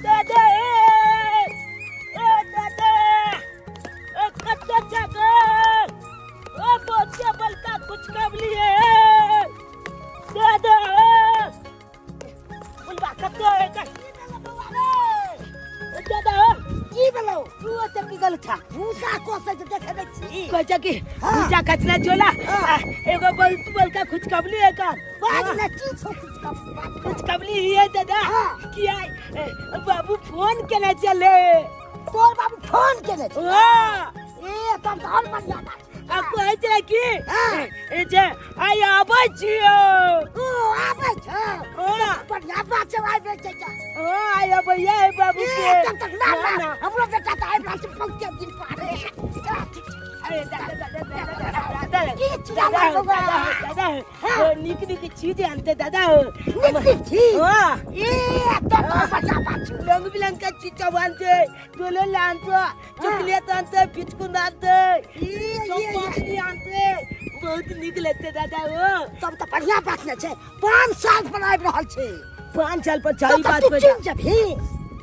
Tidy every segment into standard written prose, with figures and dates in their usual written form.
दादा ए दादा ए कच्चा जाकर ओ बोलते बोलता कुछ कब लिए दादा बुलवा कत्ते दादा की बोलो तू चक्की गल था भूसा कोसे जे देखे नै छी कोइ चक्की भूसा कचरा जोला एगो बोल का कुछ कब लिए का बात न की कुछ कब लिए दादा किया बाबू फोन केने चले तोर बाबू फोन केने ए तब धर बढ़िया बात आ कहै छै कि ए जे आइ आबै छियो ओ आबै छ बढ़िया बात छै आबै छै ओ आइ आबै ये बाबू के तब तक ना हमरो बेटा त आइ बात पहुंचे दिन पारे अरे दादा की चीज दादा निक निक चीज आनते दादा निक चीज ए तब बढ़िया बात रंग बिरंग का चीज आनते डोले लानते चॉकलेट आनते बिस्कुट आनते ये आनते बहुत निक लगते दादा वो तब तो बढ़िया बात न छै 5 साल पर आबि रहल छै 5 साल पर चाही बात पे जब ही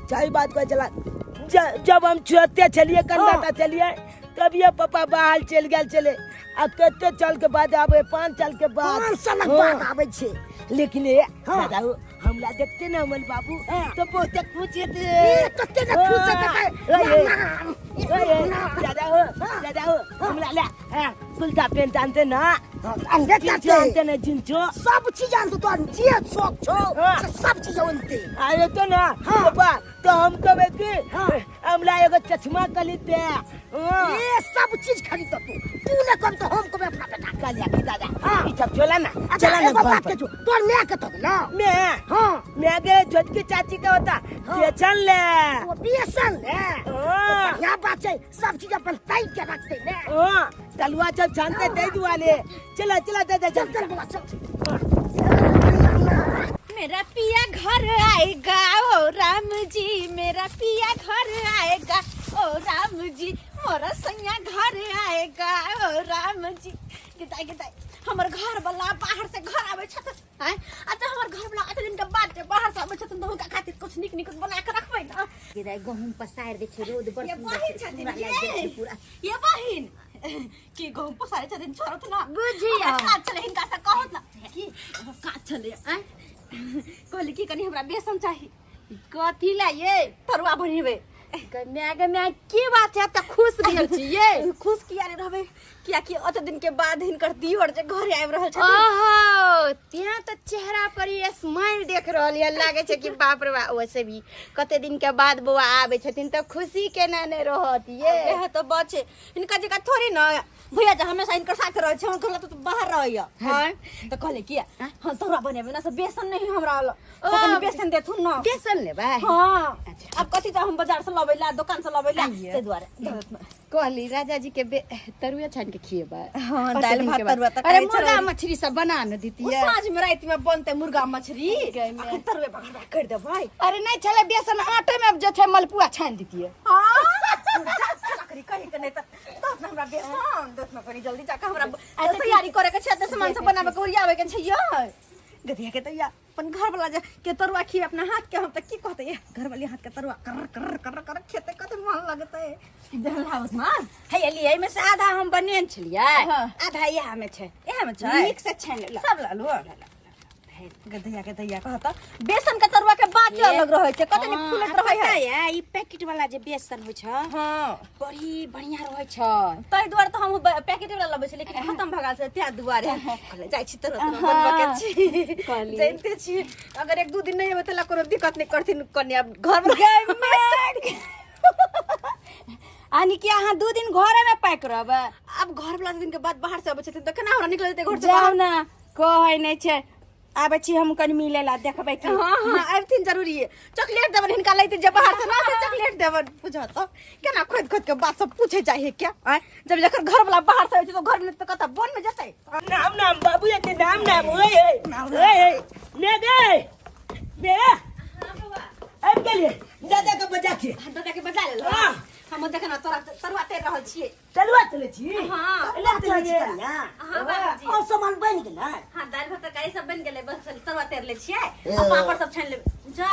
चाही बात पे चला जब हम छोटे चलिए कलकत्ता चलिए तब ये पापा बाहर चल गेल चले आ कते साल के बाद आबे 5 साल के बाद 5 साल के बाद आबे छै लेकिन ये दादा हमला देखते ना अमन बाबू तो बहुत खुश थे कते न खुश दादा हो हमला ले कुलता पेन जानते ना अंदर जानते ना जिंचो सब चीज जानते तो जी शौक छो सब चीज जानते अरे तो ना पापा तो हम कबे के हमला एगो चश्मा खरीदते ये सब चीज खरीद तू ने कम तो हम कबे अपना बेटा का लिया के दादा ई सब चला ना बात के तोर मैं के तो ना मैं हां मैं के छोटकी चाची का होता बेचन ले वो बेचन ले क्या बात है सब चीज अपन टाइट के रखते ने तलवा जब जानते दे दुआले चला चला दादा चल मेरा पिया घर आएगा ओ राम जी मेरा पिया घर आएगा ओ राम जी मोरा सैया घर आएगा ओ राम जी किता किता हमर घर वाला बाहर से घर आवे छत हैं अच्छा हमर घर वाला अत दिन के बाद के बाहर से आवे छत तो हुनका खातिर कुछ निक निक बना के रखबै ना किदा गहूम पसार दे छै रोद बड़ सुंदर पूरा ये बहिन की गहूम पसार छथिन छोरत ना बुझिया का चले हिनका से कहत ना की का चले हैं कहली की कनी हमरा बेसन चाही कथी ला ये तरुआ बनेबे मैं की बात है त खुश भेल छी ये खुश किया रे रहबे किया कि अत दिन के बाद हिनकर दियोर जे घर आबि रहल छथिन ओहो त्या त चेहरा पर ये स्माइल देख रहल ये लागे छै कि बाप रे बाप वैसे भी कते दिन के बाद बुआ आबे छथिन त खुशी केना नै रहत ये एह त बचे हिनका जगह थोड़ी न भैया जे हमेशा इनकर साथ रहे छै हम कहला तो बाहर रहइया हां त कहले किया हम तोरा बनेबे ना से बेसन नहीं हमरा वाला कनी बेसन देथु न बेसन लेबे हां अब कथि त हम बाजार से लबैला दुकान से लबैला से द्वारे कहली राजा जी के तरुआ छान के खिएबा हां दाल भात तरुआ त अरे मुर्गा मछली सब बना न दीतिए साँझ में रात में बनते मुर्गा मछली अखन तरुआ बना कर दे भाई अरे नहीं चले बेसन आटे में जे छै मलपुआ छान दीतिए हां करी कहि के नहीं त हमरा बेसन दस में कनी जल्दी जाके हमरा ऐसे तैयारी करे के छै त सामान सब बनावे के ओरियावे के छै ये गधिया के तैया अपन घर वाला जे के तरुआ खी अपना हाथ के हम त की कहते ये घर वाली हाथ के तरुआ कर खेते कते मन लगते देला उस्मान है लिए में से आधा हम बनेन छलिए आधा यहा में छै नीक से छान सब ला लो गधिया के तैया कहता बेसन के तरुआ के बात अलग रहे छै कते नि फूलत रहे है ई पैकेट वाला जे बेसन होइ छ हां बड़ी बढ़िया रहे छ तै द्वार त हम पैकेट वाला लबै छै लेकिन खत्म भ गेल छै त्या दुआरे कहले जाय छी तरह बनबा के छी जानते छी अगर एक दो दिन नहीं होतला कोनो दिक्कत नहीं करथिन कन्या घर में आनी कि अहाँ 2 दिन घरे में पैक रहबे अब घर वाला दिन के बाद बाहर से आबै छथिन त केना हमरा निकल जेतै घर से जाओ ना कहै नै छै आबै छी हम कनी मिले ला देखबै कि हां आबथिन जरूरी है चॉकलेट देबन हिनका लैते जे बाहर से ना से चॉकलेट देबन बुझा त केना खोद खोद के बात सब पूछे चाहिए क्या जब जकर घर वाला बाहर से आबै तो घर में त कता बन में जतै नाम बाबू के नाम ओए ने गए ने हां बाबा अब गेलिए दादा के बजा ले हां हम देखना तोरा तरुआ तेर रहल छियै तरुआ चले छी हां ले चलिए हां बाबूजी और सामान बन गेलै हां दाल भात तरकारी सब बन गेलै बस तरुआ तेर ले छियै आ पापड़ सब छान ले जा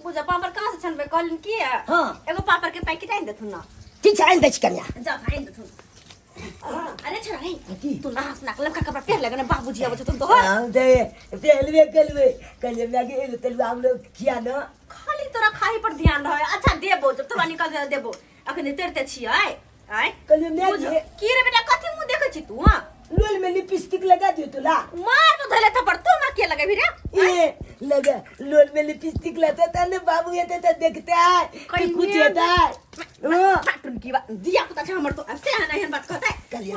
बुझा पापड़ कहाँ से छनबे कहलिन की है हाँ। एगो पापड़ के पैकेट आइन देथुन ना ठीक है, आइन दै छी कन्या। जा आइन देथुन अरे छोरा की? नहीं तू ना नाक लड़का कपड़ा पहन लेगा ना बाबूजी अब तुम तो हम दे पहलवे कलवे लगे एगो तलवा हम लोग किया ना। खाली तोरा खाही पर ध्यान रहे अच्छा देबो जब तोरा निकल जाए देबो अखन तेरते छी आय कलवे में जे की रे बेटा कथि मुंह देखे छी तू हां लोल में लिपस्टिक लगा दियो तोला। मार तो धले थप्पड़ तू मार के लगे भी रे ये लगा लोल में लिपस्टिक लगाता था ना बाबू ये तो देखता है कि कुछ होता है। पाटुन की बात दिया पता छ हमर तो अब से नहीं बात कहता है कलिए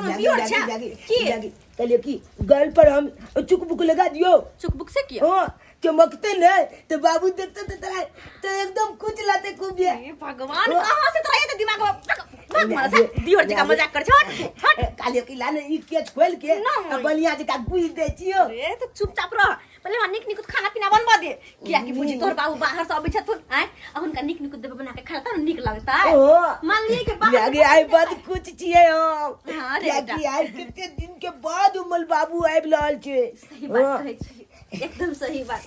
कलिए की गर्ल पर हम चुकबुक लगा दियो। चुकबुक से किया हाँ चमकते न तो बाबू देखते तो एकदम कुछ लाते खूब ये। भगवान कहां से तोरा ये दिमाग में भाग मार दियोर जी का मजाक कर छ कालियो की लाने ई के खोल के बलिया जी का गुई दे छियो। अरे तो चुपचाप रह पहले हम निक निकुत खाना पीना बनवा दे किया कि बुझी तोर बाबू बाहर से आबै छथुन आय अहुन का निक निकुत देबे बना के खाता न निक लगता है मान लिए के बाहर लगे आई बात कुछ छिए हम। हां रे क्या कि आई कितने दिन के बाद उमल बाबू आइब रहल छे। सही बात कहै छी एकदम सही बात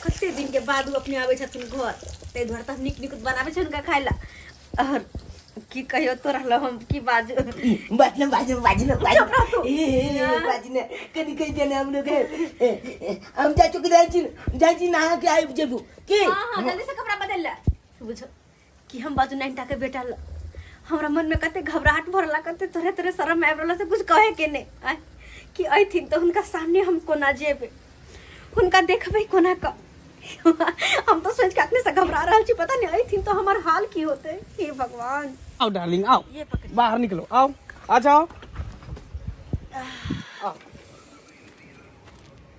कते दिन के बाद वो अपने आबै छथुन घर ते घर तक निक निकुत बनाबै छै उनका खाइला और की कहियो तोरा ल हम की बाजू बाजने कनी कह देने हम लोग हम जा चुके जाई छी नहा के आइब जेबू की। हां जल्दी से कपड़ा बदल ले बुझो कि हम बाजू नैनटा के बेटा ल हमरा मन में कते घबराहट भरला कते तरह तरह शर्म आइब रहला से कुछ कहे के ने आय कि अइथिन तो उनका सामने हम कोना जेबे उनका देखबे कोना का हम तो सोच के अपने से घबरा रहल छी पता नहीं अइथिन तो हमार हाल की होते हे भगवान। आओ डार्लिंग आओ ये पकड़ बाहर निकलो आओ आ जाओ।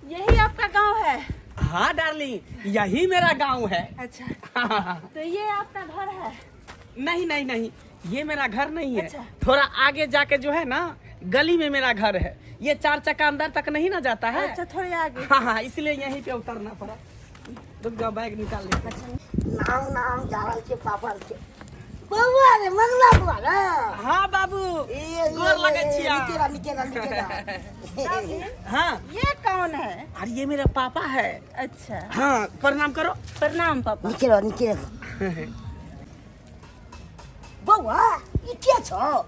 यही आपका गांव है? हाँ डार्लिंग यही मेरा गांव है। अच्छा तो ये आपका घर है? नहीं नहीं नहीं ये मेरा घर नहीं है। अच्छा। थोड़ा आगे जाके जो है ना गली में मेरा घर है। ये 4 चक्का अंदर तक नहीं ना जाता है। अच्छा थोड़े आगे। हाँ इसलिए यहीं पे उतरना पड़ा। रुक जाओ बैग निकाल ले। नाम जा रहल छे पापड़ के बउआ रे मंगला बुआ रे। हाँ बाबू गोर लगे छिया। हाँ ये कौन है? अरे ये मेरा पापा है। अच्छा हाँ प्रणाम करो। प्रणाम पापा। नीचे बउआ ई के छो?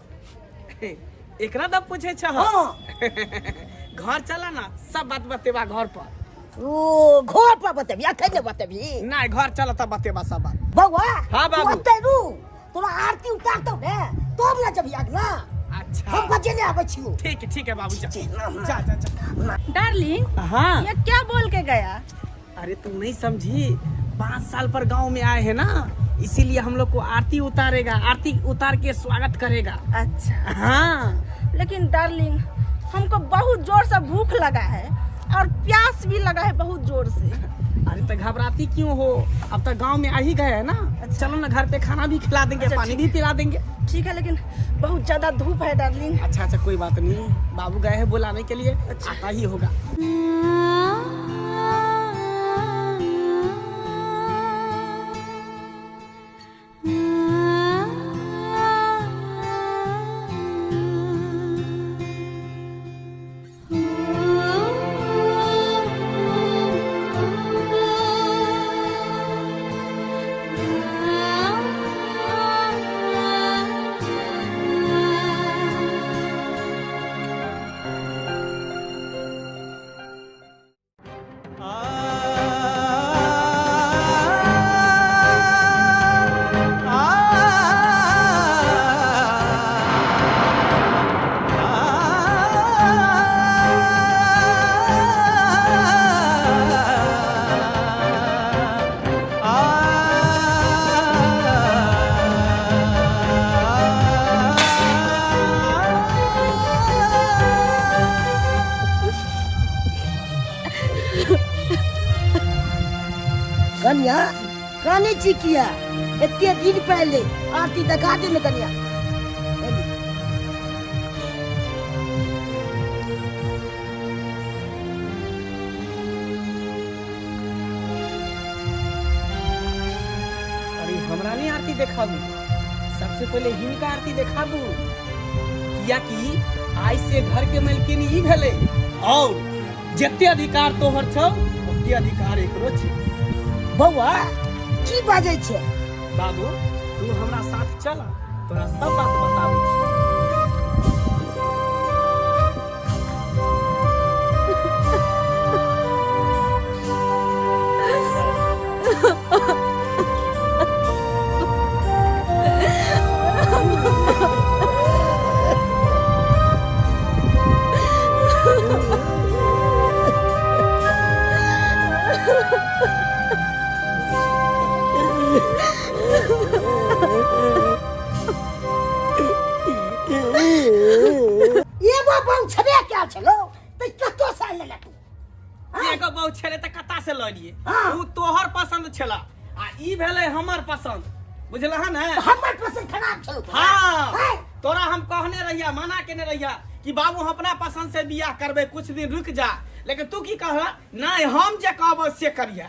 एकरा दब पूछे छ। हाँ घर चला ना सब बात बतेबा घर पर। ओ घर पर बतेबी अखन ने बतेबी नहीं घर चला तब बतेबा सब बात। बउआ हाँ बाबू। तू तोरा आरती उतारतो ने तब ना जब याद ना अच्छा हम बजे ले आबै छियो। ठीक है बाबू जा जा जा जा। डार्लिंग हाँ ये क्या बोल के गया? अरे तू नहीं समझी 5 साल पर गांव में आए हैं ना इसीलिए हम लोग को आरती उतारेगा आरती उतार के स्वागत करेगा। अच्छा हाँ लेकिन डार्लिंग हमको बहुत जोर से भूख लगा है और प्यास भी लगा है बहुत जोर से। अरे तो घबराती क्यों हो अब तक गांव में आ ही गए है ना। चलो ना घर पे खाना भी खिला देंगे पानी भी पिला देंगे। ठीक है लेकिन बहुत ज्यादा धूप है डार्लिंग। अच्छा कोई बात नहीं बाबू गए हैं बुलाने के लिए आता ही होगा। कन्या काने छी किया इतने दिन पहले आरती दिखा दे न कन्या। अरे हमरा नहीं आरती देखाबू सबसे पहले हिनका आरती देखाबू या कि आज से घर के मालकिन ई भेले और जते अधिकार तोहर छौ ओते अधिकार एकरो छै। बउआ की बाजै छै? बाबू तू हमरा साथ चल, तोरा सब बात बताबै छी। एगो बहु छबे क्या छलो त कतो साल लेला तू? एगो बहु छले त कता से ल लिए, हाँ। ऊ तोहर पसंद छला आ ई भेलै हमर पसंद, बुझलह ने? हमर पसंद खराब छलो तोरा? हाँ हैं? तोरा हम कहने रहिया, मना केने रहिया कि बाबू हम अपना पसंद से बियाह करबे, कुछ दिन रुक जा, लेकिन तू की कहला? नहीं हम जे कहब से करिया।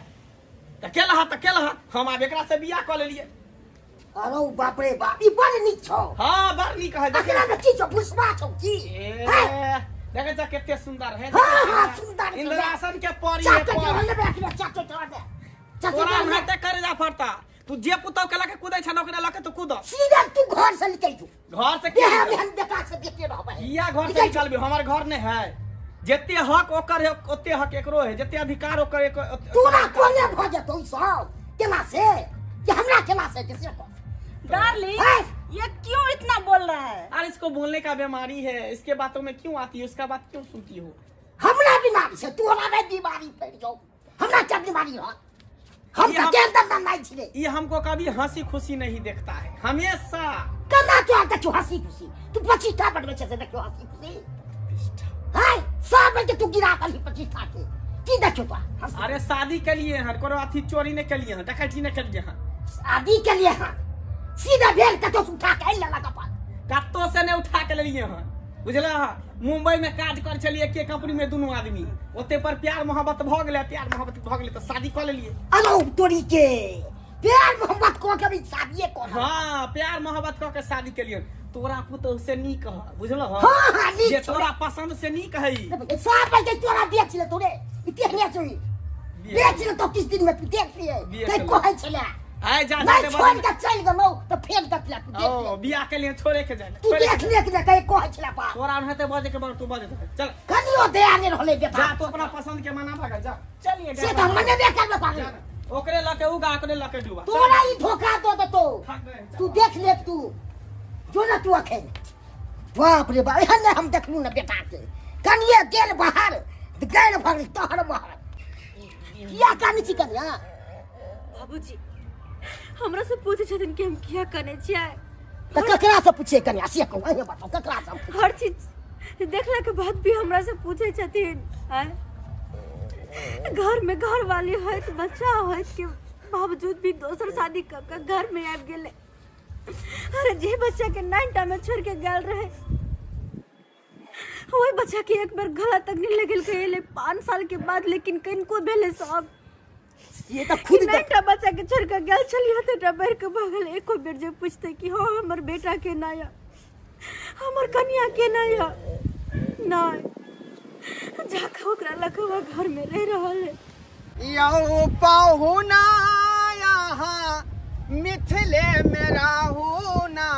त केलहा हम आब एकरा से बियाह क लेलिए। अरे बाप रे बाप, ई बड़ नीक छौ। हाँ बड़ नीक है। अकरा में की छौ? भुसबा छौ की? हैं? देखे जा केते सुंदर है। हाँ, हाँ, सुंदर, इंद्रासन के परी है चाचा परी। ले बैठ चाचा चढ़ा दे। तोरा चाचा में ते करे जा पड़ता, तू जे पुतौ के लके कूदै छ नौकरी लके तू कूद। सीधा तू घर से निकल जू। घर से ये की हम बेटा से देखते रहबे। किया घर से निकलबे? हमर घर नहीं है। जेते हक ओकर है ओते हक एकरो है, जेते अधिकार ओकर एक तोरा कोने भ जतौ सब केला से कि हमरा केला से कैसे को? डार्लिंग हैं? ये क्यों इतना बोल रहा है? अरे इसको बोलने का बीमारी है, इसके बातों में क्यों आती है, उसका बात क्यों सुनती हो? हमरा बीमारी से तोरा में बीमारी पड़ जाओ। हमरा क्या बीमारी है? हम ये तो हम- के अंदर नहीं छिले। ये हमको कभी हंसी खुशी नहीं देखता है, हमेशा। कना तो आता तू हंसी खुशी। तू 25 टा बनवे छे से देखो हंसी खुशी। हाय सब में तू गिरा कर 25 टा के की देखो तो हंसी। अरे शादी के लिए हन, कोनो अथी चोरी नहीं के लिए हन, डकैती नहीं के लिए हन। शादी के लिए हां सीधा भेल कतो से उठा के लगा कपाल। कत्तो से नहीं उठा के लिए हन, बुझला? मुंबई में काज कर चलिए के कंपनी में दोनों आदमी, ओते पर प्यार मोहब्बत भ गेले, प्यार मोहब्बत भ गेले तो शादी कर लेलिए। अरे तोरी के प्यार मोहब्बत को के भी शादी को। हाँ प्यार मोहब्बत क के शादी के लिए। तोरा पुतो से नी कह, बुझल? हां हां नी जे तोरा पसंद से नी कही। सब में तोरा बेच ले तोरे इतने चोरी बेच ले तो किस दिन में तू देख लिए कई कहै छले आय जा नहीं जा छोड़ के चल गलो तो फेंक दत ले तू देख ओ ले। बियाह के लिए छोड़े के जाए, तू देख ले कि कई कहै छले बा तोरा रहते बजे के बाद तू बजे चल कनियो दे आने रहले बेटा। जा, तू अपना पसंद के मना भाग जा। चलिए से तो मने बेकार में पागल। ओकरे लके उगा, ओकरे लके डूबा। तोरा ही धोखा दो तो भाग गए। तू देख ले तू जो ना तू अखे बाप रे बाप एहन हम देखलू ना बेटा के कनिए गेल बाहर गैर भगल तोहर महर या कानी छी कनिया। बाबूजी हमरा से पूछे छथिन कि हम क्या करने छियै। त ककरा से पूछे कनिया से कहू अहे बताओ ककरा से पूछे? हर चीज देखला के बाद भी हमरा से पूछे छथिन। हैं? घर में घर वाली है तो बच्चा है के बावजूद भी दोसर शादी कर के घर में आबि गेले। अरे जे बच्चा के 9टा में छोड़ के गेल रहे वही बच्चा के एक बार गला तक नहीं लगल के 5 साल के बाद, लेकिन किनको भेले सब ये तो खुद देख 9टा बच्चा के छोड़ के गेल छलिए त डबर के भागल। एको बेर जे पूछते कि हाँ हमर बेटा के ना या हमर कन्या के ना या नहीं जाके ओकरा लखवा घर में रह रहल है। यौ पहुना यहाँ मिथिले में रहूना,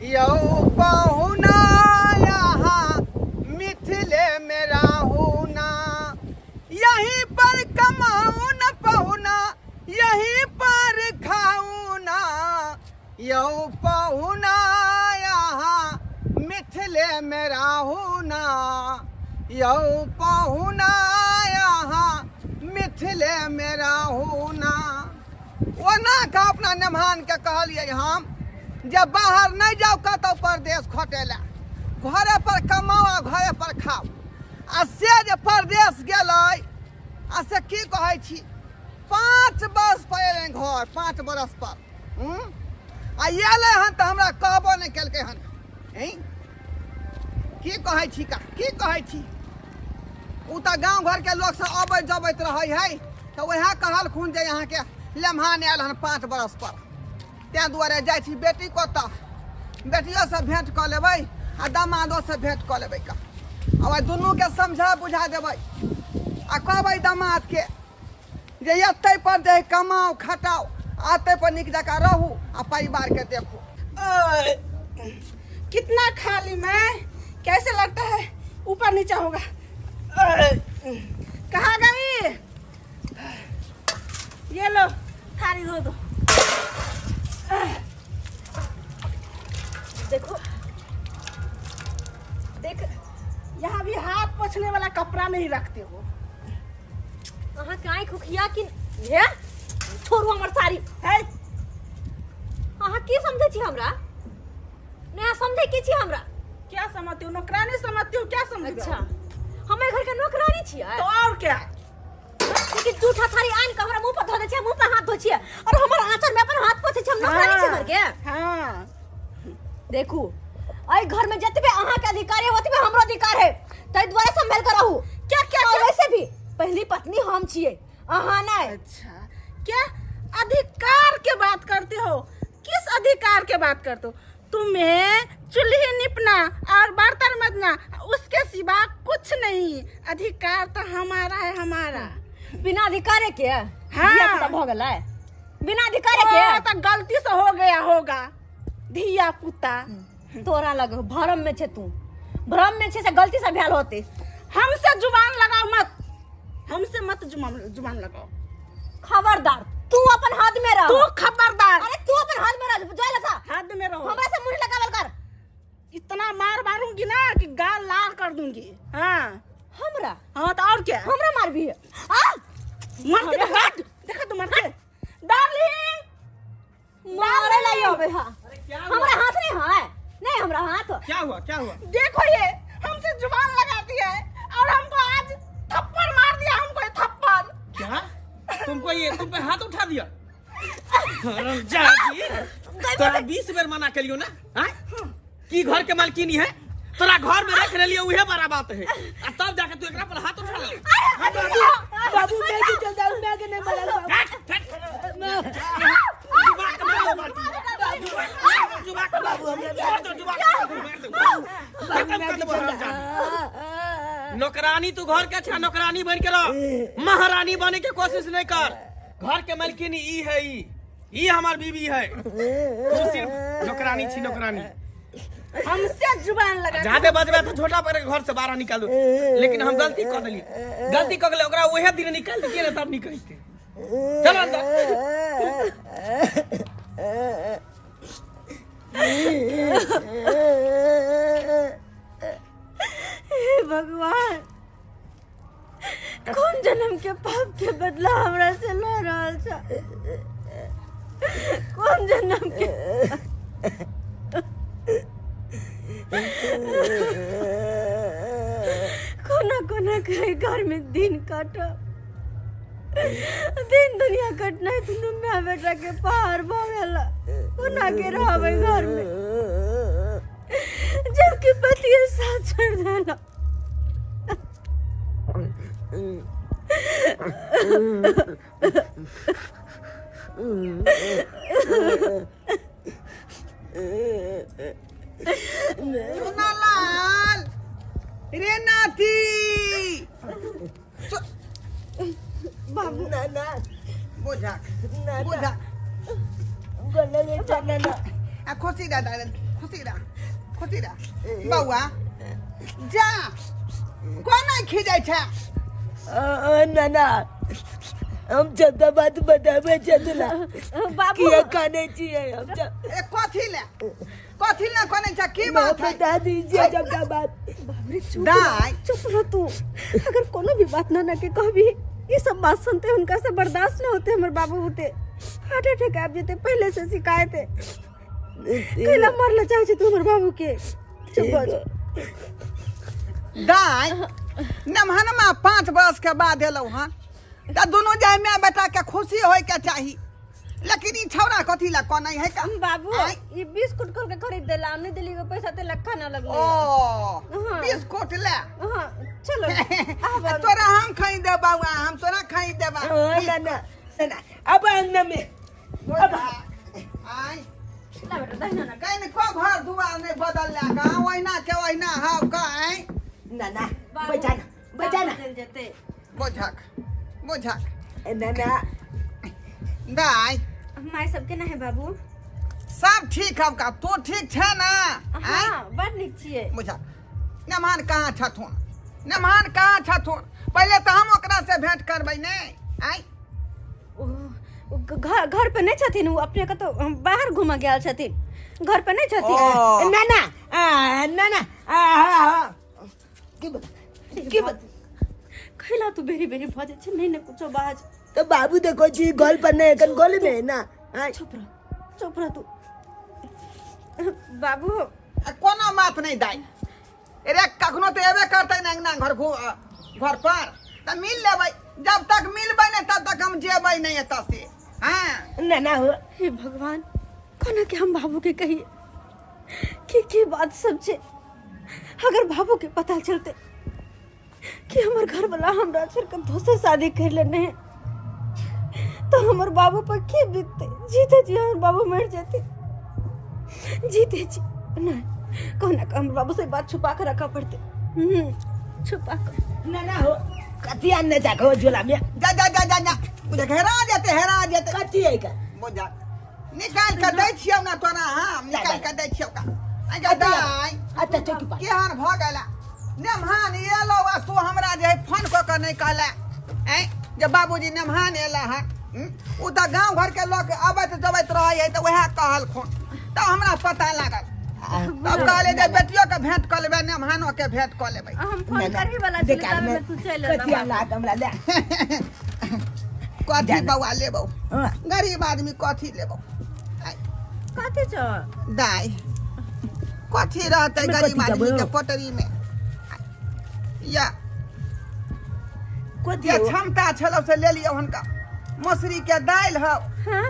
यौ पहुना यहाँ मिथिले में रहूना, यहीं पर कमाऊ न पहुना यहीं पर खाऊ ना, यौ पहुना यहाँ मिथिले में रहूना, यौ पहुना यहाँ मिथिले में रहूना। ओना का अपना नेमान के कहलिए हम जब बाहर नहीं जाओ कतौ परदेश खटेला, घरे पर कमाओ आ घरे पर खाओ। आ से जे परदेश गेलै आ से की कहै छी 5 बरस पर एलै घर, 5 बरस पर आ एलै हन तऽ हमरा कहबो नहीं केलकै हन। की कहै छी का की कहै छी? उ तऽ गाँव घर के लोग सब अबैत जबैत रहै है तऽ वएह कहलखुन जे यहाँ के लेम्हान आयल हन 5 बरस पर, तैं दुआरे जाइ छी बेटी कोता, बेटियो से भेंट कऽ लेबै आ दामादो से भेंट कऽ लेबै का। अब दुनू के समझा बुझा देबै आ कहबै दामाद के जे एते पर जे कमाओ खटाओ आते पर निक जका रहू आ परिवार के देखो। कितना खा ली मैं, कैसे लगता है ऊपर नीचे होगा। कहाँ गई? ये लो थाली धो दो। देखो देख, यहाँ भी हाथ पोंछने वाला कपड़ा नहीं रखते हो। अहाँ काहे खुखिया कि हे छोड़ू हमर साड़ी है अहाँ की समझे छी हमरा? नया समझे की छी हमरा? क्या समझती हो? नौकरानी समझती हो? क्या समझती हो? अच्छा हमे घर के नौकरानी छियै तो और क्या? लेकिन जूठा थारी आन के हमरा मुंह पर धो दे छियै, मुंह पर हाथ धो छियै और हमर आंचल में अपन हाथ पोछे छियै। हम नौकरानी छियै घर के। हाँ देखू आई घर में जतबे अहाँ के अधिकार है ओतबे हमरो अधिकार है, तै द्वारा संभाल कर रहू। क्या क्या और क्या? वैसे भी पहली पत्नी हम छियै, अहाँ नहीं। अच्छा क्या अधिकार के बात करते हो? किस अधिकार के बात करते हो? तुम्हें चूल्ही निपना और बर्तन मजना, उसके सिवा कुछ नहीं। अधिकार तो हमारा है, हमारा। बिना अधिकार के हाँ। धिया पुता भ गेलै, बिना अधिकार के तो गलती से हो गया होगा धिया पुता। तोरा लग भरम में छे, तू भ्रम में छे से गलती से भेल होते। हमसे जुबान लगाओ मत, हमसे मत जुबान लगाओ। खबरदार तू अपन हाथ में रह। तू खबरदार। अरे तू अपन हाथ में रह, जाय लसा हाथ में रहो। हमरा से मुंह लगावल कर। इतना मार मारूंगी ना कि गाल लाल कर दूंगी। हाँ हमरा हाँ तो और क्या? हमरा मार भी है। आ मर के हट, देखा तू मर के। डार्लिंग मारे ला आवे हां, क्या हुआ? हमरा हाथ नहीं है, नहीं हमरा हाथ। क्या हुआ क्या हुआ? देखो ये हमसे जुबान लगाती है और हमको आज थप्पड़ मार दिया, हमको ये थप्पड़। क्या तुमको ये तुम पे हाथ उठा दिया? हरामजादी, तोरा 20 बेर मना करियो ना, हाँ? की घर के मालकिनी है, तोरा घर में रख लियो, उहे बड़ा बात है। आ तब जाके तू एकरा पर हाथ उठा ले। बाबू मैं की चल जाऊं, मैं के नहीं मारा बाबू। जुबा के मार दो, जुबा के बाबू हमने मार दो, जुबा के मार दो। खत्म कर दो हरामजादी। नौकरानी तू घर के छा, नौकरानी बन के रह, महारानी बने के कोशिश नहीं कर। घर के मालकिनी ई है, ई हमार बीबी है, तू सिर्फ नौकरानी छी, नौकरानी। हमसे जुबान लगा ज्यादा बजबे तो छोटा पर घर से बाहर निकाल दो। लेकिन हम गलती कर देली, गलती कर गेले, ओकरा ओहे दिन निकाल दिए ना, तब निकलते। चल अंदर। हे भगवान, कौन जन्म के पाप के बदला हमरा से ले रहल छ? कौन जन्म के कोना कोना करे घर में दिन काटब, दिन दुनिया कटना है। तुम मैं बेटा के पहाड़ भगेला कोना के रहबे घर में, जबकि पति साथ छोड़ देला। सोनालाल रे नाती बाबू। नाना बोझा नाना बोझा गले में नाना। आ खुशी दा खुशी दा बउआ जा कोना खिजाय छ? नाना हम सबका बात बतावे चलना बाबू किया खाने चाहिए। हम ए कथी ले कोने छ? की बात है? बता दीजिए सबका बात। दाई चुप रह तू। अगर कोनो भी बात ना के कहबी, ये सब बात सुनते उनका से बर्दाश्त न होते। हमर बाबू होते हार्ट अटैक आ जेते, पहले से शिकायत है। केला मरले चाहे छे तू हमर बाबू के। चुप रह। दाई नमहनमा 5 बरस के बाद एलौ हन, त दोनों जाय में बेटा के खुशी होय के चाही। लेकिन ई छौरा कथी ला कोना है का? बाबू आय। ये बिस्कुट कर के खरीद देला, हमने दिल्ली के पैसा ते लखा ना लगले। ओ बिस्कुट ले हां चलो आ तोरा हम खाई दे बाबा, हम तोरा खाई देबा। नाना अब अंगना में अब आय ला बेटा दहना ना। कहीं को घर दुआर नहीं बदल ला का, ओहिना के ओहिना हाव का नाना बचाना चल जेते बोझक नाना दाई माय सब केना है बाबू? सब ठीक है का तू ठीक छे ना? हाँ बड़ नीक छियै। बुझा नमान कहाँ छथुन? नमान कहाँ छथुन? पहले तो हम ओकरा से भेंट करबै ने। आई घर पे नहीं छथिन, वो अपने का तो बाहर घूम गया छथिन, घर पे नहीं छथिन। नाना नाना की खैला तू बेरी बेरी भजे छ नहीं न कुछो बाज। तो बाबू देखो जी गोल पर नहीं कन गोल में है ना। चुप रह तू बाबू। कोनो बात नहीं दाई, अरे कखनो तो एबे करते ना अंगना घर पर तो मिल लेबै, जब तक मिलबै नहीं तब तक हम जेबै नहीं एत से। हाँ नाना हो हे भगवान, कोना के हम बाबू के कहिए कि बात सब छे। अगर बाबू के पता चलते कि हमर घर वाला हमरा छोड़ के दोसर शादी कर लेने हैं तो हमर बाबू पर के बीतते। जीते जी हमर बाबू मर जाते, जीते जी नहीं कोना का हमर बाबू से बात छुपा कर रखा पड़ते। छुपा कर नाना हो कथी अन्ने जाको झोला में जा जा जा जा जा मुझे हेरा जाते कथी है का बुझा निकाल के दै छियौ ना तोरा। हम निकाल के दै छियौ का आ दाई। अच्छा चौकी पर केहन भ गेला नेमहान एलो आ तू हमरा जे फोन क के नहीं कहला ए जे बाबूजी नेमहान एला है। उ त गांव घर के लोग आबत जबत रहै है त वह कहल खोन त हमरा पता लागल। तब कहले जे बेटियो के भेंट क लेबै, नेमहानो के भेंट क लेबै। हम फोन करही वाला छले तब में तू चल कथी आला हमरा ले कथी बौआ लेबौ? गरीब आदमी कथी लेबौ? कथी छ दाई कथी रहतै गरीब आदमी के पटरी में? या कथी ये क्षमता छलो से ले लियो हनका। मसूरी के दाल हो, हां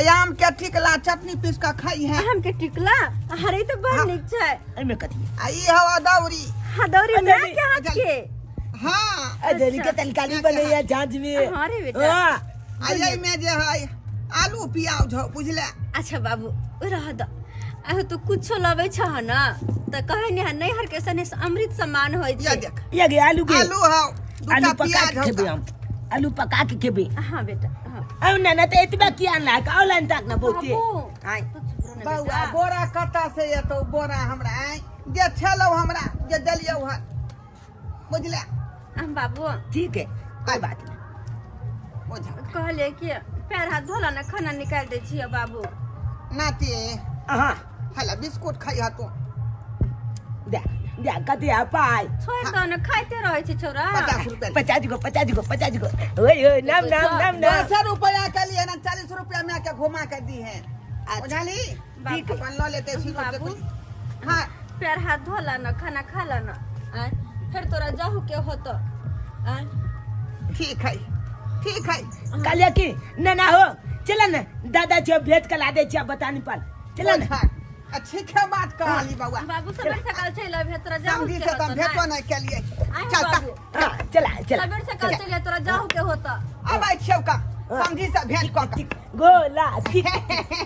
आम के टिकला चटनी पीस के खाई है। हम के टिकला हरे तो बड़ नीक छै। एमे कथी आ ई हो अदौरी। हदौरी ना के हाथ के। हां अदौरी के तलकारी बने या जांच में। हां रे बेटा। आ ये में जे है आलू प्याज हो बुझले। अच्छा बाबू रह द आहो तो कुछो लबै छ ना त कहे ने नहीं हर के सने अमृत समान होय ये छै। देख ये गे आलू के आलू हो, आलू दूटा पका प्याज के हो। खेबे हम, आलू पका के खेबे। हां बेटा हां औ नाना तो एतबा किया ना का ऑनलाइन तक ना बहुते। बाबू आई तू चुप रह ना बौआ बेटा। बोरा कत्ता से एतो बोरा हमरा आई जे छलो हमरा जे दलियो है बुझले। हम बाबू ठीक है कोई बात नहीं। बुझा कहले कि पैर हाथ धोला ना खाना निकाल दे छियै बाबू। नाती हां हला बिस्कुट खाई हा तू। दे दे कथी आ पाई छोड़ दो ना खाइते रहै छै छोरा। 50 रुपया 50 गो ओए ओए नाम 10 रुपया के लिए ना 40 रुपया में के घुमा के दी है। बुझाली बाबू अपन लो लेते सिरो से बाबू कुछ। हाँ पैर हाथ धोला ना खाना खाला ना फिर तोरा जाहू के होतो। ठीक है ठीक है। कालिया की नाना हो चला ना दादा जो भेज के ला दे छ बतानी पाल चला ना। अच्छी क्या बात कहली बउआ। बाबू सवेर सकाल चल अबे तोरा जाहू समझी के से होतो तुम भेटो नहीं के लिए चलता। हां चला सवेर सकाल चल तोरा जाहू के होतो। अब आई छौ का समझी से भेट क के गोला टिक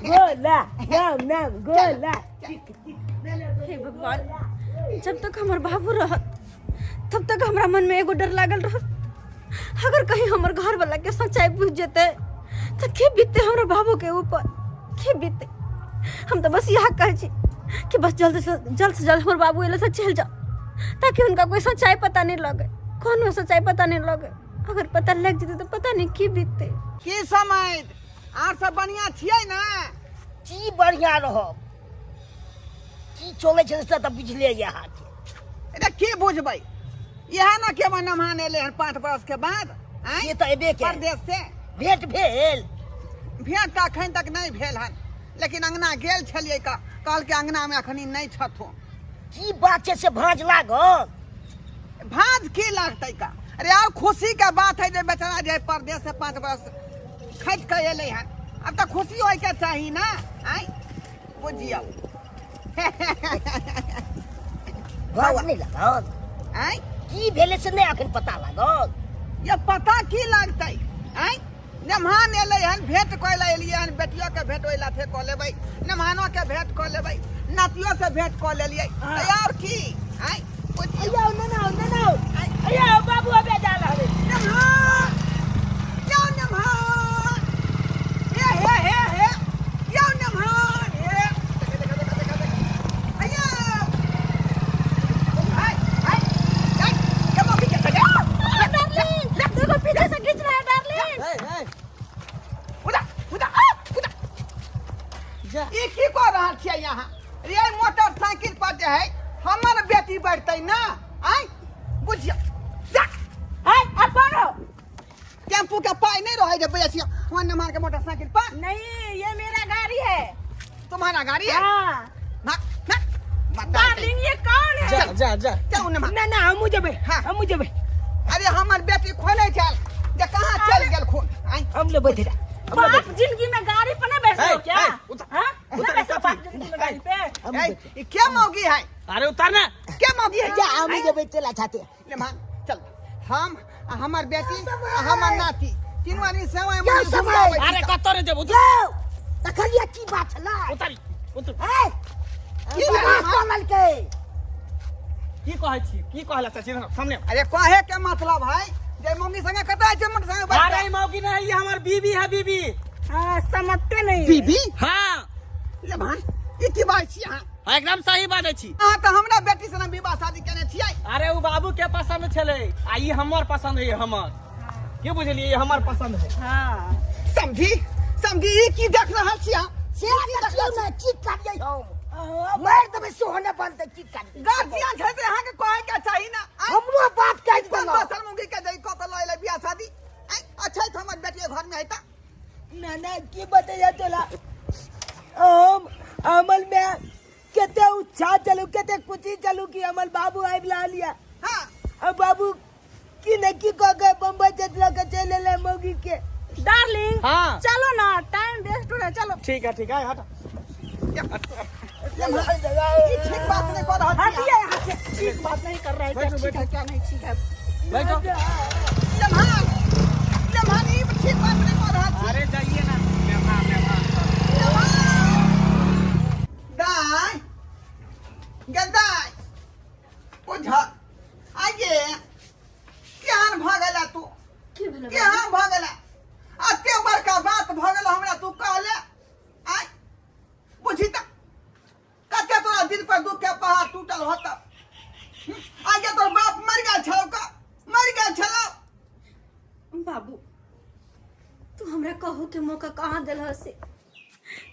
गोला नाम गोला हे भगवान, जब तक हमर बाबू रह तब तक हमरा मन में एगो डर लागल रह। अगर कहीं हमर घर वाला के सच्चाई बुझ जेते तो के बीते हमरा बाबू के ऊपर के बीते। हम तो बस यह कहे छी कि बस जल्द से जल्द हमर बाबू एले से चल जाओ ताकि उनका कोई सच्चाई पता नहीं लगे, कौन सच्चाई पता नहीं लगे। अगर पता लग जेते तो पता नहीं की बीते। की समय आर सब बढ़िया छियै ना? की बढ़िया रहो की चले छै त बुझले यहाँ के। अरे की बुझबै यह ना के नमान एले हन 5 बरस के बाद। ये तो एबे के परदेश से भेंट भेल भेंट त अखन तक नहीं भेल हन, लेकिन अंगना गेल छलियै का कहल के अंगना में अखनी नहीं छथो। की बात छै से भांज लागो भांज की लागतै का? अरे और खुशी के बात है जे बेचारा जे परदेश से 5 बरस खट के एले हन, अब तो खुशी होय के चाही ना। आई बुझियो भाव नहीं लागो आई की भेले से नहीं अखन पता लागो। ये पता की लागतै? आई नमहान एले हन भेंट कोइला एलिए हन, बेटियो के भेंट ओइला थे क लेबै, नमहानो के भेंट क लेबै, नातियो से भेंट क लेलिए। और की आई अयो ना अयो बाबू अबे जा रहले नमहान क्यों नमहान जा। ई की कह रहल छियै यहाँ रे मोटरसाइकिल पर जे है हमर बेटी बढ़तै ना आई बुझिया जा अपन टेम्पू के पाई नहीं रहे जब बैठिया फोन नंबर के मोटरसाइकिल पर नहीं, ये मेरा गाड़ी है। तुम्हारा गाड़ी है हाँ। ना ना बता डार्लिंग, ये कौन है? जा जा जा जाओ ना ना ना, हम जेबे। हाँ। हम जेबे। अरे हमर बेटी खोले चल जे कहां चल गेल खून आई हम ले बैठे जा। बाप जिंदगी में गाड़ी पर ना बैठो क्या? ए, उतर, हाँ? ना उतर, बैठो उतर, बाप जिंदगी में गाड़ी पे। हम ये क्या मौगी है अरे उतर ना। क्या मौगी है जा, हम जेबे तेला छाते। ले मान चल हम हमर बेटी हमर नाती तीनों आदमी सेवा क्या में समय? अरे कतरे जब उतर जाओ। तखलिया की बात छला। उतारी उतर ए! की बात बात? कमल के। की कहै छी की कहला चाची सामने अरे कहे के मतलब है जे मौगी संगे कतै छै मोटर संगे अरे ई मौकी नहीं, ये हमार बीबी है बीबी। हाँ, समझते नहीं। बीबी हाँ ले मान ई की बात छी अहाँ एकदम सही बात छी। अहाँ तऽ हमरा बेटी से विवाह शादी केने छियै अरे वो बाबू के पसंद छले आ ई हमर पसंद है हमर की बुझलिए ये हमर पसंद है। हाँ। समझी समझी ई की देख रहल छी अहाँ से देखियो ना, चीक काटिए हम। मार देबे सोहने बनते चीक काट। गार्जियन छै तऽ अहाँ के कहे के चाही ना हमरो बात काट कोन देलो। दोसर मौगी के दई कत लय ले बियाह शादी अच्छा तऽ हमर बेटी घर में है त ना ना, की बताया तोला? हम अमल में केते उच्छा चलू, केते कुची चलू कि अमल बाबू आइब ला लिया। हां अब बाबू की न की कह के बम्बई चतला के चले ले मौगी के। डार्लिंग, हाँ चलो ना, टाइम वेस्ट हो रहा है, चलो। ठीक है हट। ई ठीक बात नहीं कर रहल छी हटिए यहाँ से। ठीक बात नहीं कर रहा है, क्या बैठो, ठीक है क्या नहीं ठीक है। बैठो। जमान ई ठीक बात नहीं कर रहल छी अरे जाइए ना मेहमान दाई गदाई ओझा आगे केहन भगला तू की भेल केहन भगला अते बड़का बात भगल हमरा तू कहले आय बुझी त कते तोरा दिल पर दुख के पहाड़ टूटल होत आगे तोर बाप मर गया छौ का मर गया छौ बाबू तू हमरा कहो के मौका कहाँ दिल से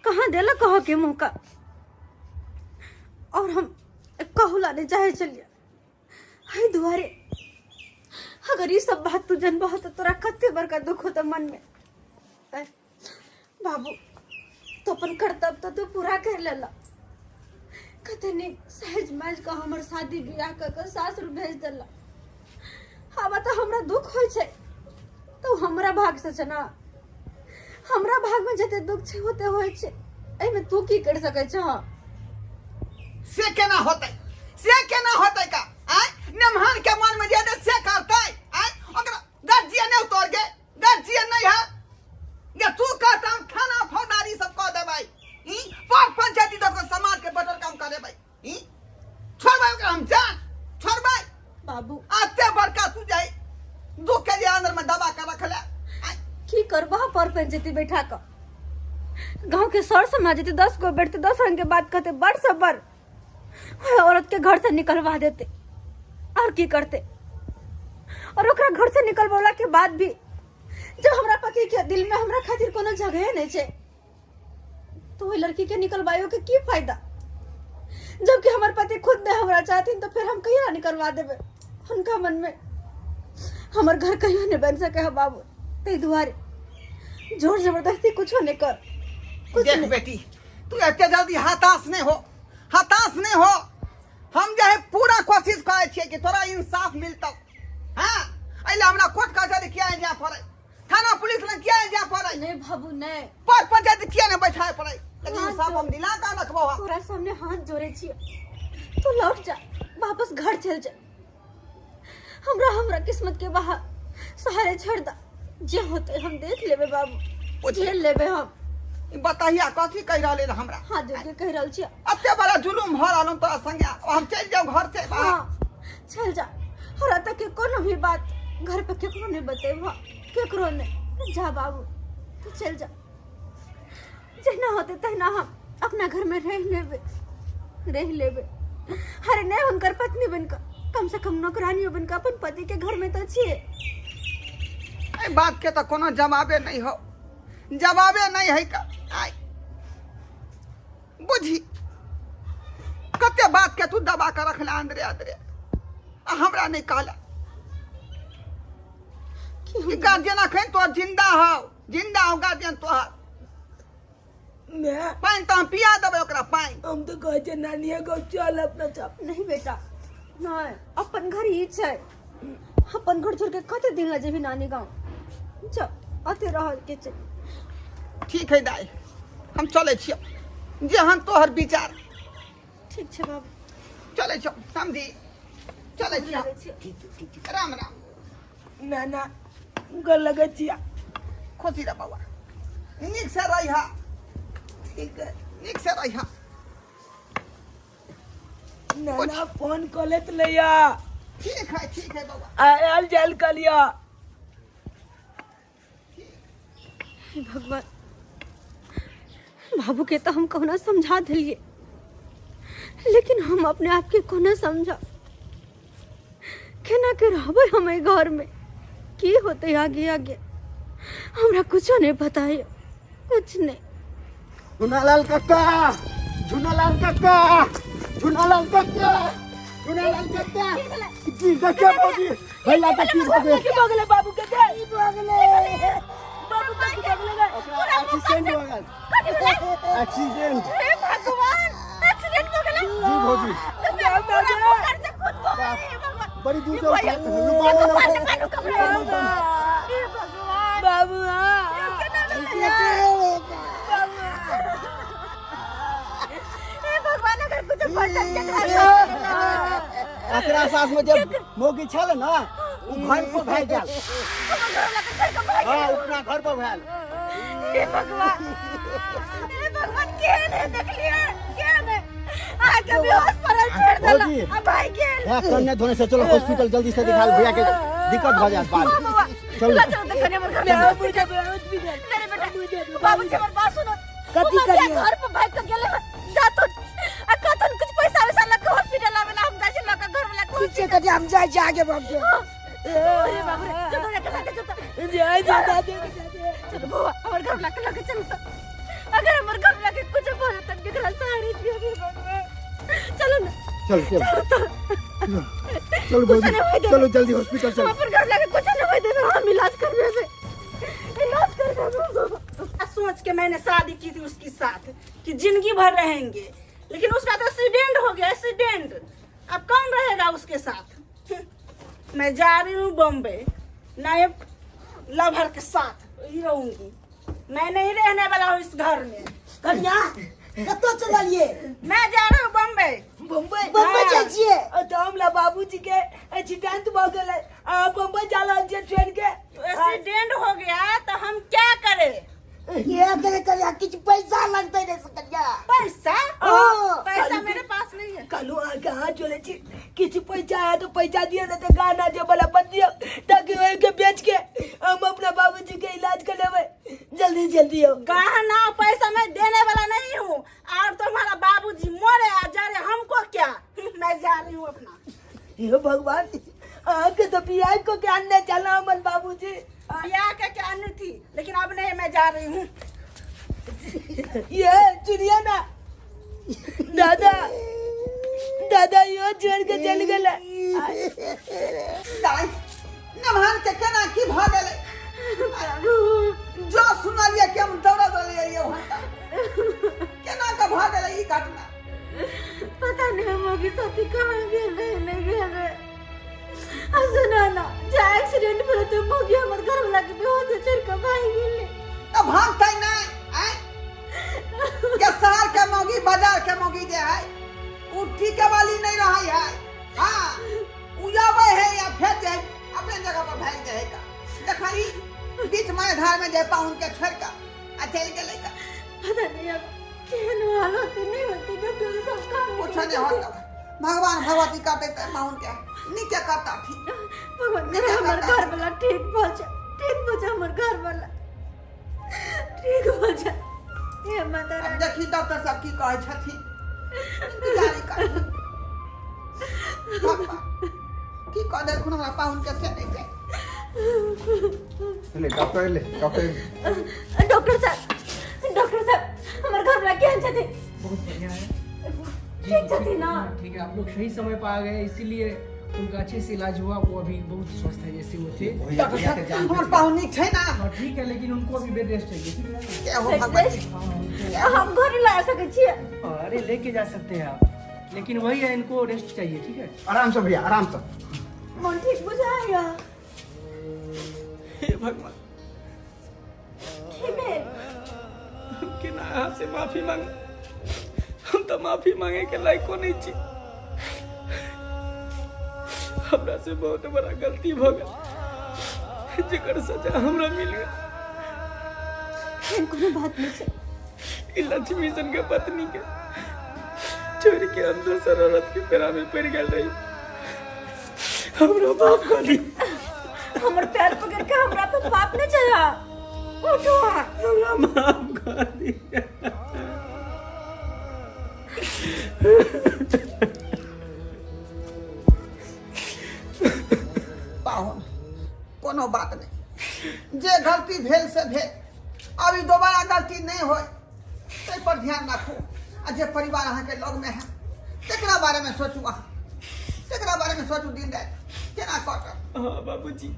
कहाँ दिला कहो के मौका और हम कहूला नहीं चाहे चलिए हाय दुआरे अगर ये सब बात तू जनबा हो तो तोरा कते बड़का दुख होता मन में ऐ, बाबू तो अपन कर्तव्य तो तू पूरा कर लेला कते ने सहज मैज का हमर शादी ब्याह कर सासुर भेज देला हाँ तो हमरा दुख होय छै तो हमरा भाग से छै ना हमरा भाग में जते दुख छै होते होय छै एमे तू की कर सकै छ से केना होतै का आय नमहन के मन में जे से करतै आय ओकरा गार्जियन ने उतर गे गार्जियन नहीं है ये तू कहता खाना फौदारी सब कह देबै ई पर पंचायती दो को समाज के बटर काम करे भाई ई छोड़बै ओकरा हम जान छोड़बै बाबू आते बड़का तू जाई दुख के जे अंदर में दबा के रखले की करबा पर पंचायती बैठा कर गांव के सर समाज जते 10 को बैठते 10 रंग के बात कहते बड़ से बड़ औरत के घर से निकलवा देते और की करते और ओकरा घर से निकलवाला के बाद भी जब हमरा पति के दिल में हमरा खातिर कोनो जगह नहीं छे तो वही लड़की के निकलवायो के की फायदा जबकि हमार पति खुद ने हमरा चाहतीन तो फिर हम कहिया निकलवा देबे उनका मन में हमर घर कहियो नहीं बन सके है बाबू ते दुआरे जोर जबरदस्ती कुछ नहीं कर कुछ देख नहीं। बेटी तू एते जल्दी हताश नहीं हो हम जो है पूरा कोशिश करे छिए कि तोरा इंसाफ मिलतौ हां एला हमरा कोर्ट कचहरी किया जा पड़े थाना पुलिस में किया जा पड़े नहीं बाबू नहीं पर पंचायत किया न बैठाए पड़े लेकिन हाँ, इंसाफ तो- हम दिला का रखबो तोरा सामने हाथ जोड़े छिए तू लौट जा वापस घर चल जा हमरा किस्मत के बाहर सहारे छोड़ दा जे होते हम देख लेबे बाबू झेल लेबे हम ई बताइया कथी कह रहले रे हमरा हाथ जोड़ के कह रहल छिए अते बड़ा जुलुम भ रहल तोरा संगे हम चल जाओ घर से बाहर हाँ चल जा और तक के कोनो भी बात घर पे केकरो नहीं बतेबा केकरो नहीं जा बाबू तू चल जा जहना होते तहना हम अपना घर में रह लेबे अरे नहीं हुनकर पत्नी बनकर कम से कम नौकरानी बनकर अपन पति के घर में तो छिए ए बात के तो कोनो जवाबे नहीं है का आई बुझी कते बात के तू दबा कर रखला अंदरे अंदरे आ हमरा नहीं कहला कि गार्जियन अखन तो जिंदा हो गार्जियन तोहार मैं पानी तो हम पिया देबै ओकरा पानी हम तो कहे छे नानी को चल अपना चाप नहीं बेटा नहीं अपन घर ही छै अपन घर छोड़ के कते दिन ला जेबी नानी गांव चल अते रह के छै ठीक है दाई हम चले छियो जेहन तोहर विचार ठीक छै बाबू चले छियो समझी चले छियो राम राम नाना गल लगे छिया खुशी रह बउआ नीक से रहिहा ठीक है नीक से रहिहा नाना फोन कॉलेज लिया ठीक है बउआ आयल जल कर लिया हे भगवान बाबू के तो हम कहना समझा दिलिए लेकिन हम अपने आप के कोना समझा केना के रहबे हमें घर में की होते आगे आगे हमरा कुछ नहीं पता है कुछ नहीं झुनालाल काका झुनालाल काका झुनालाल काका झुनालाल काका जी देखिए बाबू भैया का की भगे की बगले बाबू के दे ई बगले बाबू का की बगले ओकरा एक्सीडेंट हो गया एक्सीडेंट हे भगवान एक्सीडेंट हो गया जी भौजी तो मैं पूरा घर से खुद को हे भगवान बड़ी दूर से उठा के हे भगवान बाबू हे भगवान अगर कुछ बटन के एकरा साथ में जब मोगी छल ना उ घर पर भाग गेल हां अपना घर पर भेल हे भगवान के ने देख लिया के ने आके भी हॉस्पिटल छोड़ देला अब भाई गेल है कन्या धोने से चलो हॉस्पिटल जल्दी से दिखा भैया के दिक्कत हो जात बाद चलो चलो देखने मर घर मैं बुझे हॉस्पिटल मेरे बेटा बाबूजी हमर बात सुनो कथी करिए घर पर भाग के गेले जा तो कतन कुछ पैसा वैसा लग के हॉस्पिटल आवेला हम जाई लग घर में लग पीछे कटे हम जाए आगे बाप रे अरे बाप रे चलो लेके चलो जय जय दादी चलो बुआ हमर घर लग चल अगर हमर घर लग कुछ बोले तक के सारी दियो चलो ना चल चलो भौजी चलो जल्दी हॉस्पिटल चलो हमर घर लग कुछ ना होई देना हम इलाज कर देबे इलाज कर देबे सोच के मैंने शादी की थी उसके साथ कि जिंदगी भर रहेंगे लेकिन उसका तो एक्सीडेंट हो गया एक्सीडेंट अब कौन रहेगा उसके साथ मैं जा रही हूँ बॉम्बे नए लवर के साथ ही रहूंगी मैं नहीं रहने वाला हूँ इस घर में कन्या कतो चलिए मैं जा रही हूँ बॉम्बे बम्बई जाइए तो हमला बाबूजी के एक्सीडेंट हो गेले बम्बई जाला जे ट्रेन के एक्सीडेंट हो गया तो हम क्या करें ये करे कुछ पैसा लगते रे सकरिया पैसा हाँ। पैसा मेरे पास नहीं है कलू कहाँ चले छी किसी पैसा आया तो पैसा दियो ना तो गाना जो बोला बन दियो ताकि वही के बेच के हम अपना बाबूजी के इलाज कर लेवे जल्दी जल्दी हो गहना पैसा मैं देने वाला नहीं हूँ और तुम्हारा बाबूजी मरे आ जा रहे हमको क्या मैं जा रही हूँ अपना हे भगवान आके तो पिया को क्या अन्य चला अमन बाबूजी ब्याह के क्या अन्य थी लेकिन अब नहीं मैं जा रही हूँ ये चुनिया ना दादा दादा यो छोड़ के चल गेले दाई नमहर के केना की भ गेलै जो सुनलिए कि हम दौड़ा दौड़े ये होता केना का भ गेलै ई घटना पता नहीं हम अभी साथी कहाँ गेले नहीं गेले सुना ना जा एक्सीडेंट भेल तो मोगी हमर घर वाला के बेहोश चढ़ के भाग गेले अब भागतै नहीं आय के शहर के मोगी बाजार के मोगी जे है उ ठीक वाली नहीं रही है हां उ आवे है या फेर जाए अपने जगह पर भाग जाए का देखई बीच में धार में जे पाउन के छोड़ का आ चल गेलै का पता नहीं अब केहन हालत नहीं होती डॉक्टर सब काम कुछ नहीं होता भगवान भगवती काटे ते पाउन के नीचे करता ठीक भगवान करे हमर घर वाला ठीक पहुंचे हमर घर वाला ठीक हो जा हे माता अब रानी देखी डॉक्टर साहब की कहे छथि इंतजार कर की कह दे खुना हमरा पाउन के से नहीं जाए डॉक्टर साहब हमर घर बाबा केहन छथिन? बहुत बढ़िया है। ठीक छथिन ना? ठीक है, आप लोग सही समय पर आ गए, इसीलिए उनका अच्छे से इलाज हुआ। वो अभी बहुत स्वस्थ है जैसे वो थे। डॉक्टर साहब हमर पाहुनी छै ना? हाँ ठीक है, लेकिन उनको अभी बेड रेस्ट चाहिए, ठीक है के हो भगवती। ना? हम घर ला सके छियै? अरे लेके जा सकते हैं आप, लेकिन वही है, इनको रेस्ट चाहिए, ठीक है। आराम से भैया, आराम से। मन ठीक बुझाइया? हे भगवान, की भेल? हम केना अहाँ से माफी मांग, हम तो माफी मांगे के लायको नहीं छी। हमरा से बहुत बड़ा गलती भ गेल, जेकर सजा हमरा मिल गेल। एहन कोनो बात नहीं छै। ई लक्ष्मी सन के पत्नी के छोड़ के हम दोसर औरत के पेरा में पड़ गेल रही। हमरा माफ कर दी, हमर पैर पकड़ के हमरा पे पाप नहीं चढ़ा। उठो। हमरा माफ कर दी। पाहुन कोनो बात नहीं, जे गलती भेल से भेल, अभी दोबारा गलती नहीं होय, ताहि पर ध्यान राखू। आ जे परिवार अहाँ के लग में है, तेकरा बारे में सोचू। अहाँ तेकरा बारे में सोचू, दिन रात केना कटत। हाँ बाबूजी,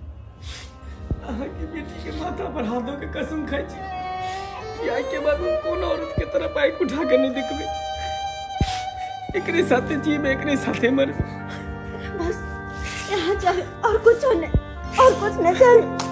अहाँ की बेटी के माथा पर हाथों के कसम खाई छी कि आज के बाद हम कोनो औरत के तरफ आँख उठा के नहीं देखबे। एकरे साथे जीव, एकरे साथे मरबे। बस यहाँ चाहे और कुछ नहीं, और कुछ नहीं चाहिए।